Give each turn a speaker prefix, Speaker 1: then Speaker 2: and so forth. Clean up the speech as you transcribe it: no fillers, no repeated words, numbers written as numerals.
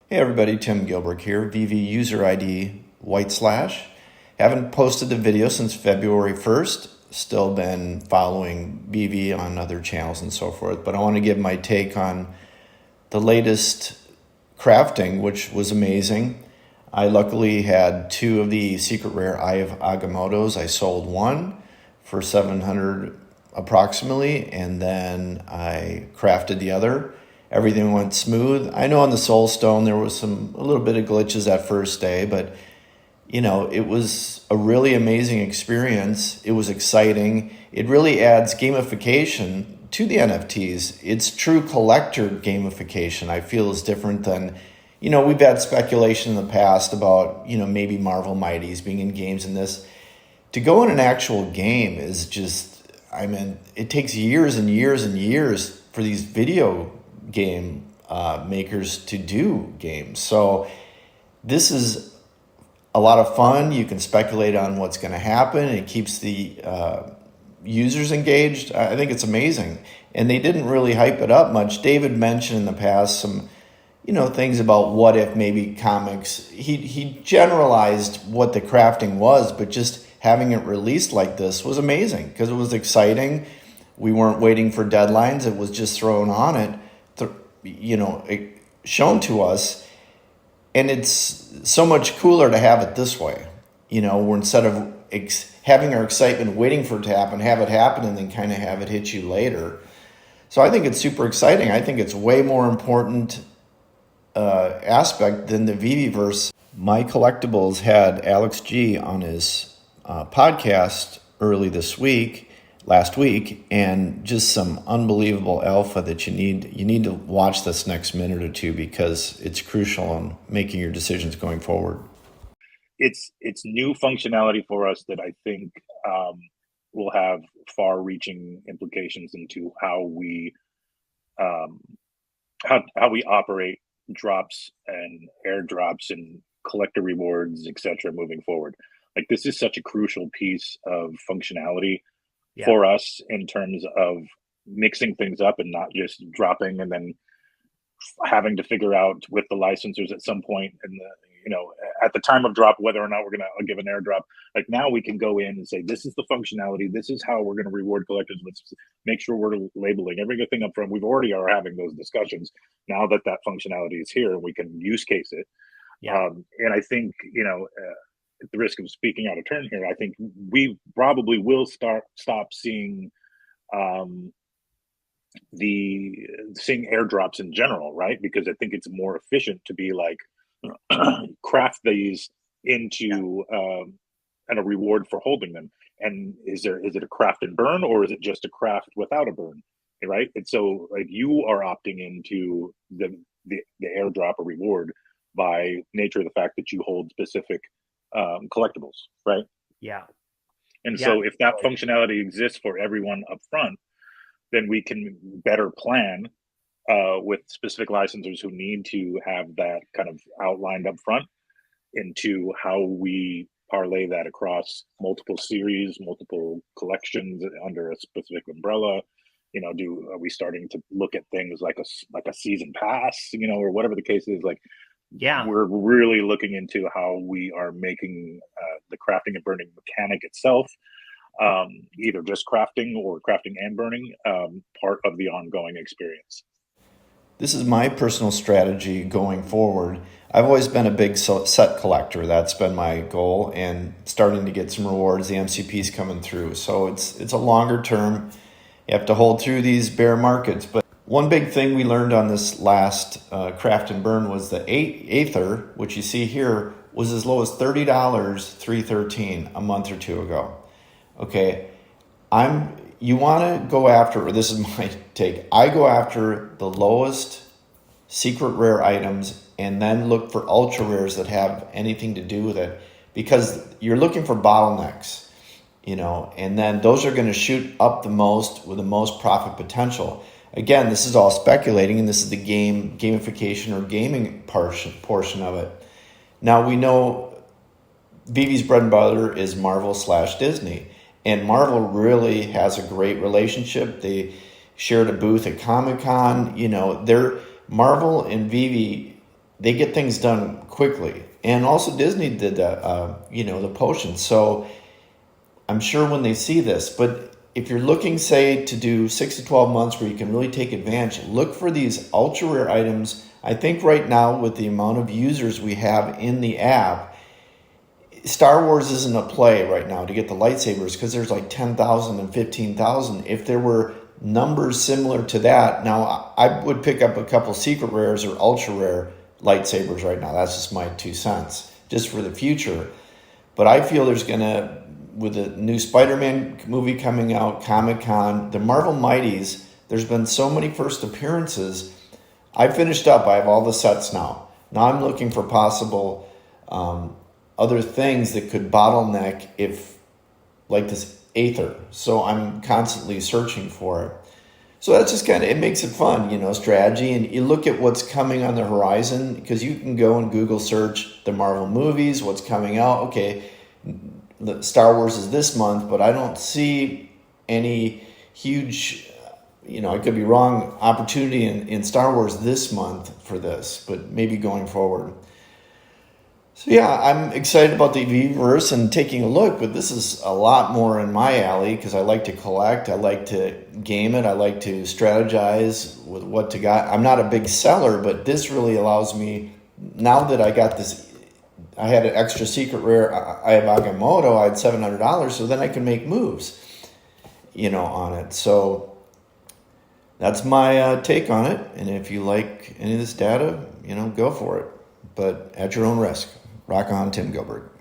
Speaker 1: Hey everybody, Tim Gilbert here, VeVe user ID /. Haven't posted the video since February 1st. Still been following VeVe on other channels and so forth, but I want to give my take on the latest crafting, which was amazing. I luckily had two of the secret rare Eye of Agamottos. I sold one for 700 approximately, and then I crafted the other. Everything went smooth. I know on the Soulstone there was a little bit of glitches that first day, but it was a really amazing experience. It was exciting. It really adds gamification to the NFTs. It's true collector gamification. I feel is different than, we've had speculation in the past about, maybe Marvel Mighties being in games, and this. To go in an actual game is just, it takes years and years and years for these video game makers to do games. So this is a lot of fun. You can speculate on what's going to happen. It keeps the users engaged. I think it's amazing. And they didn't really hype it up much. David mentioned in the past some, things about what if maybe comics. He generalized what the crafting was, but just having it released like this was amazing because it was exciting. We weren't waiting for deadlines. It was just thrown on it, shown to us. And it's so much cooler to have it this way, where instead of having our excitement waiting for it to happen, have it happen and then kind of have it hit you later. So I think it's super exciting. I think it's way more important aspect than the VEVEVERSE. My Collectibles had Alex G on his podcast last week, and just some unbelievable alpha that you need to watch this next minute or two because it's crucial in making your decisions going forward.
Speaker 2: It's new functionality for us that I think will have far-reaching implications into how we operate drops and airdrops and collector rewards, etc. moving forward. Like, this is such a crucial piece of functionality for us in terms of mixing things up and not just dropping and then having to figure out with the licensors at some point and at the time of drop whether or not we're going to give an airdrop. Like, now we can go in and say, this is the functionality, this is how we're going to reward collectors. Let's make sure we're labeling everything up front. We've already are having those discussions now that functionality is here and we can use case it. And I think at the risk of speaking out of turn here, I think we probably will stop seeing seeing airdrops in general, right? Because I think it's more efficient to be like craft these into and a reward for holding them. And is it a craft and burn, or is it just a craft without a burn, right? And so, like, you are opting into the airdrop or reward by nature of the fact that you hold specific collectibles, right? And so if that functionality exists for everyone up front, then we can better plan with specific licensors who need to have that kind of outlined up front into how we parlay that across multiple series, multiple collections under a specific umbrella. Are we starting to look at things like a season pass, or whatever the case is? Like, we're really looking into how we are making the crafting and burning mechanic itself, either just crafting or crafting and burning, part of the ongoing experience.
Speaker 1: This is my personal strategy going forward. I've always been a big set collector. That's been my goal, and starting to get some rewards. The MCP's coming through. So it's a longer term. You have to hold through these bear markets. But one big thing we learned on this last craft and burn was the Aether, which you see here, was as low as $30, $313 a month or two ago. Okay, you want to go after, or this is my take, I go after the lowest secret rare items and then look for ultra rares that have anything to do with it, because you're looking for bottlenecks, and then those are going to shoot up the most with the most profit potential. Again, this is all speculating, and this is the gamification or gaming portion of it. Now, we know VeVe's bread and butter is Marvel/Disney. And Marvel really has a great relationship. They shared a booth at Comic-Con. Marvel and VeVe they get things done quickly. And also Disney did that, the potions. So I'm sure when they see this, but if you're looking, say, to do 6 to 12 months where you can really take advantage, look for these ultra rare items. I think right now with the amount of users we have in the app, Star Wars isn't a play right now to get the lightsabers because there's like 10,000 and 15,000. If there were numbers similar to that, now I would pick up a couple secret rares or ultra rare lightsabers right now. That's just my 2 cents, just for the future. But I feel there's going to, with the new Spider-Man movie coming out, Comic-Con, the Marvel Mighties, there's been so many first appearances. I finished up. I have all the sets now. Now I'm looking for possible other things that could bottleneck if, like this Aether. So I'm constantly searching for it. So that's just kind of, it makes it fun, strategy. And you look at what's coming on the horizon, because you can go and Google search the Marvel movies, what's coming out. Okay, the Star Wars is this month, but I don't see any huge, I could be wrong, opportunity in Star Wars this month for this, but maybe going forward. So yeah, I'm excited about the VEVEVERSE and taking a look, but this is a lot more in my alley because I like to collect, I like to game it, I like to strategize with what to got. I'm not a big seller, but this really allows me, now that I got this, I had an extra secret rare, I have Agamotto, I had $700, so then I can make moves, on it. So that's my take on it, and if you like any of this data, go for it, but at your own risk. Rock on, Tim Gilbert.